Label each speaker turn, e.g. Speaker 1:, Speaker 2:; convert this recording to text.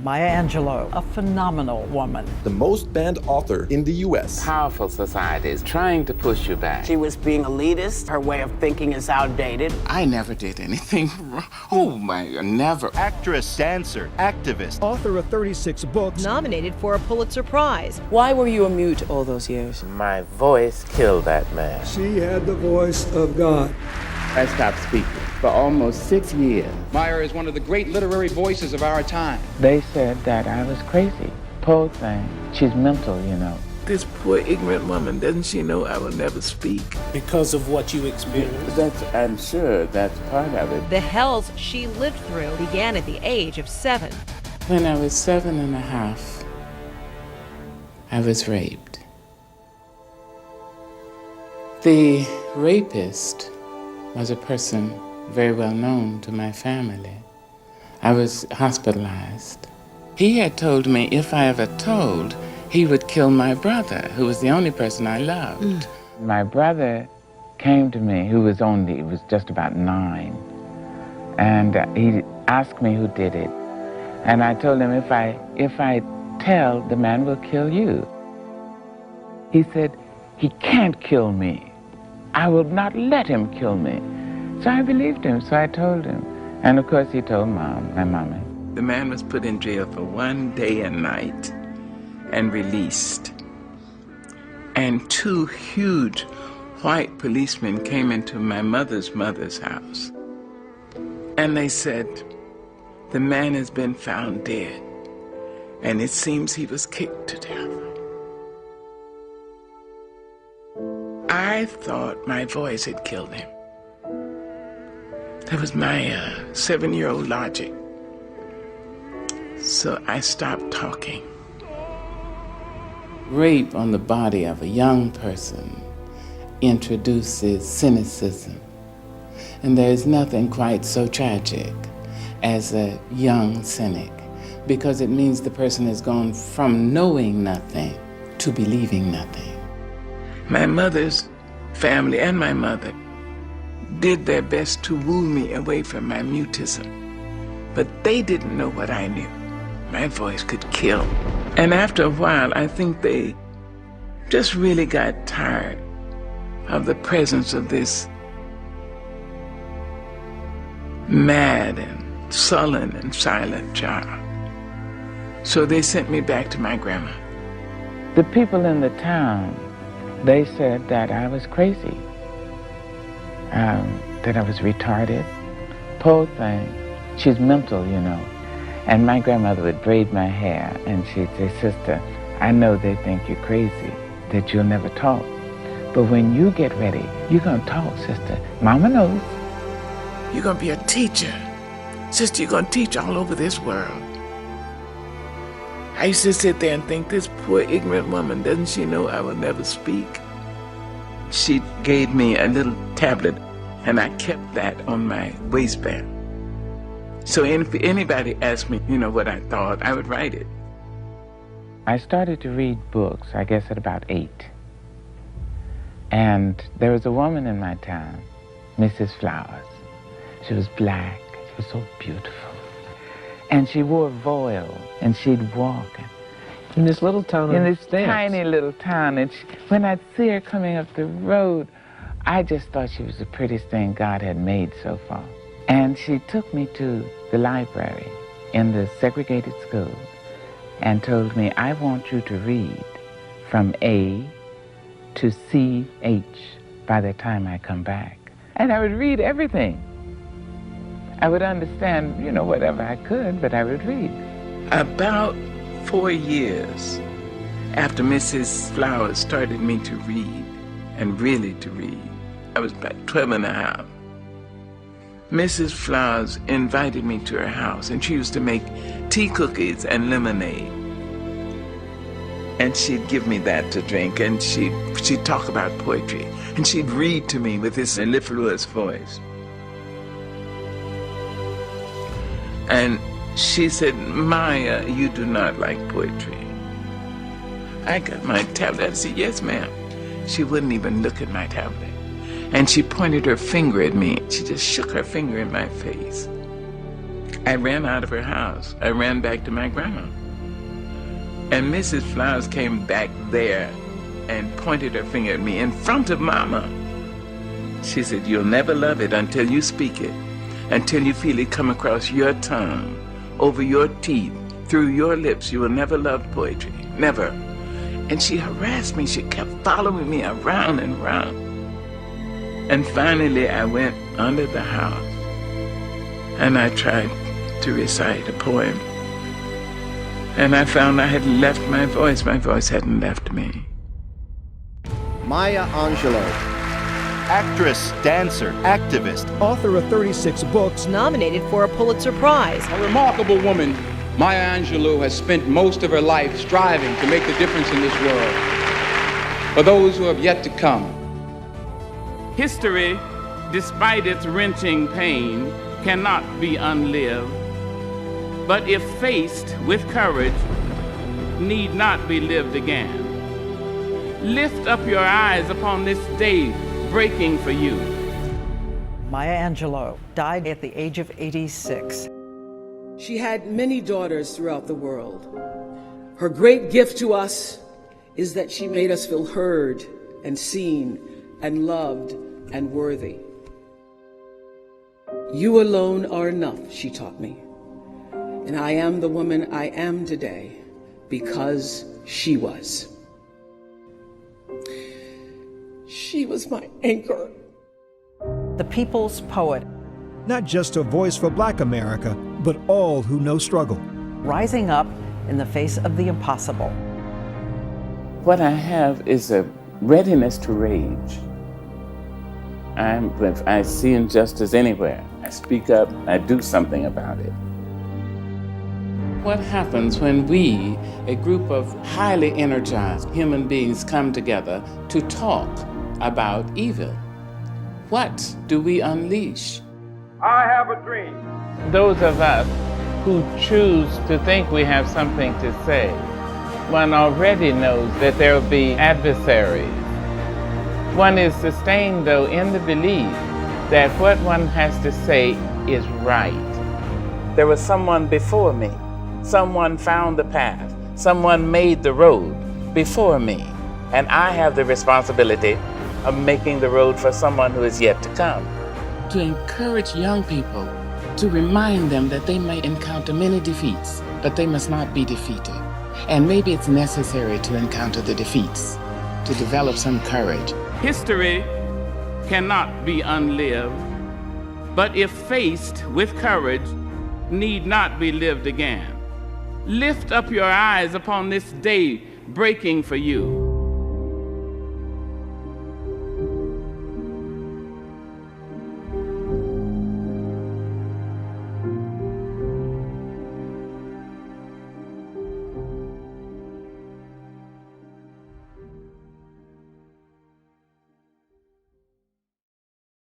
Speaker 1: Maya Angelou, a phenomenal woman.
Speaker 2: The most banned author in the U.S.
Speaker 3: Powerful societies trying to push you back.
Speaker 4: She was being elitist. Her way of thinking is outdated.
Speaker 3: I never did anything wrong. Oh my, never.
Speaker 5: Actress, dancer, activist.
Speaker 6: Author of 36 books.
Speaker 7: Nominated for a Pulitzer Prize.
Speaker 8: Why were you a mute all those years?
Speaker 3: My voice killed that man.
Speaker 9: She had the voice of God.
Speaker 3: I stopped speaking for almost 6 years.
Speaker 10: Meyer is one of the great literary voices of our time.
Speaker 3: They said that I was crazy. Poor thing. She's mental, you know.
Speaker 11: This poor ignorant woman, doesn't she know I will never speak?
Speaker 12: Because of what you experienced?
Speaker 3: I'm sure that's part of it.
Speaker 7: The hells she lived through began at the age of 7.
Speaker 3: When I was 7.5, I was raped. The rapist was a person very well known to my family. I was hospitalized. He had told me if I ever told, he would kill my brother, who was the only person I loved. My brother came to me, who was just about 9, and he asked me who did it. And I told him, if I tell, the man will kill you. He said, he can't kill me. I will not let him kill me. So I believed him, so I told him. And of course he told my mommy. The man was put in jail for 1 day and night and released. And 2 huge white policemen came into my mother's house. And they said, the man has been found dead, and it seems he was kicked to death. I thought my voice had killed him. That was my 7-year-old logic. So I stopped talking. Rape on the body of a young person introduces cynicism. And there is nothing quite so tragic as a young cynic, because it means the person has gone from knowing nothing to believing nothing. My mother's family and my mother did their best to woo me away from my mutism, but they didn't know what I knew. My voice could kill. And after a while, I think they just really got tired of the presence of this mad and sullen and silent child. So they sent me back to my grandma. The people in the town, they said that I was crazy, that I was retarded. Poor thing, she's mental, you know. And my grandmother would braid my hair, and she'd say, sister, I know they think you're crazy, that you'll never talk. But when you get ready, you're gonna talk, sister. Mama knows. You're gonna be a teacher. Sister, you're gonna teach all over this world. I used to sit there and think, this poor ignorant woman, doesn't she know I will never speak? She gave me a little tablet, and I kept that on my waistband. So if anybody asked me, what I thought, I would write it. I started to read books, I guess, at about 8. And there was a woman in my town, Mrs. Flowers. She was black, she was so beautiful. And she wore a voile, and she'd walk.
Speaker 6: In this little town
Speaker 3: in this tiny little town. And when I'd see her coming up the road, I just thought she was the prettiest thing God had made so far. And she took me to the library in the segregated school and told me, I want you to read from A to CH by the time I come back. And I would read everything. I would understand, whatever I could, but I would read. About 4 years after Mrs. Flowers started me to read, and really to read, I was about 12 and a half. Mrs. Flowers invited me to her house, and she used to make tea cookies and lemonade. And she'd give me that to drink, and she'd talk about poetry, and she'd read to me with this mellifluous voice. And she said, Maya, you do not like poetry. I got my tablet. I said, yes, ma'am. She wouldn't even look at my tablet. And she pointed her finger at me. She just shook her finger in my face. I ran out of her house. I ran back to my grandma. And Mrs. Flowers came back there and pointed her finger at me in front of Mama. She said, "You'll never love it until you speak it, until you feel it come across your tongue, over your teeth, through your lips. You will never love poetry, never." And she harassed me. She kept following me around and around. And finally, I went under the house and I tried to recite a poem. And I found I had left my voice. My voice hadn't left me.
Speaker 5: Maya Angelou. Actress, dancer, activist.
Speaker 6: Author of 36 books.
Speaker 7: Nominated for a Pulitzer Prize.
Speaker 10: A remarkable woman, Maya Angelou has spent most of her life striving to make the difference in this world for those who have yet to come.
Speaker 3: History, despite its wrenching pain, cannot be unlived, but if faced with courage, need not be lived again. Lift up your eyes upon this day breaking for you.
Speaker 1: Maya Angelou died at the age of 86.
Speaker 8: She had many daughters throughout the world. Her great gift to us is that she made us feel heard and seen and loved and worthy. You alone are enough, she taught me. And I am the woman I am today because she was. She was my anchor.
Speaker 1: The people's poet.
Speaker 6: Not just a voice for Black America, but all who know struggle.
Speaker 1: Rising up in the face of the impossible.
Speaker 3: What I have is a readiness to rage. If I see injustice anywhere, I speak up, I do something about it. What happens when we, a group of highly energized human beings, come together to talk about evil? What do we unleash?
Speaker 10: I have a dream.
Speaker 3: Those of us who choose to think we have something to say, one already knows that there will be adversaries. One is sustained, though, in the belief that what one has to say is right. There was someone before me. Someone found the path. Someone made the road before me. And I have the responsibility of making the road for someone who is yet to come. To encourage young people, to remind them that they may encounter many defeats, but they must not be defeated. And maybe it's necessary to encounter the defeats, to develop some courage. History cannot be unlived, but if faced with courage, need not be lived again. Lift up your eyes upon this day breaking for you.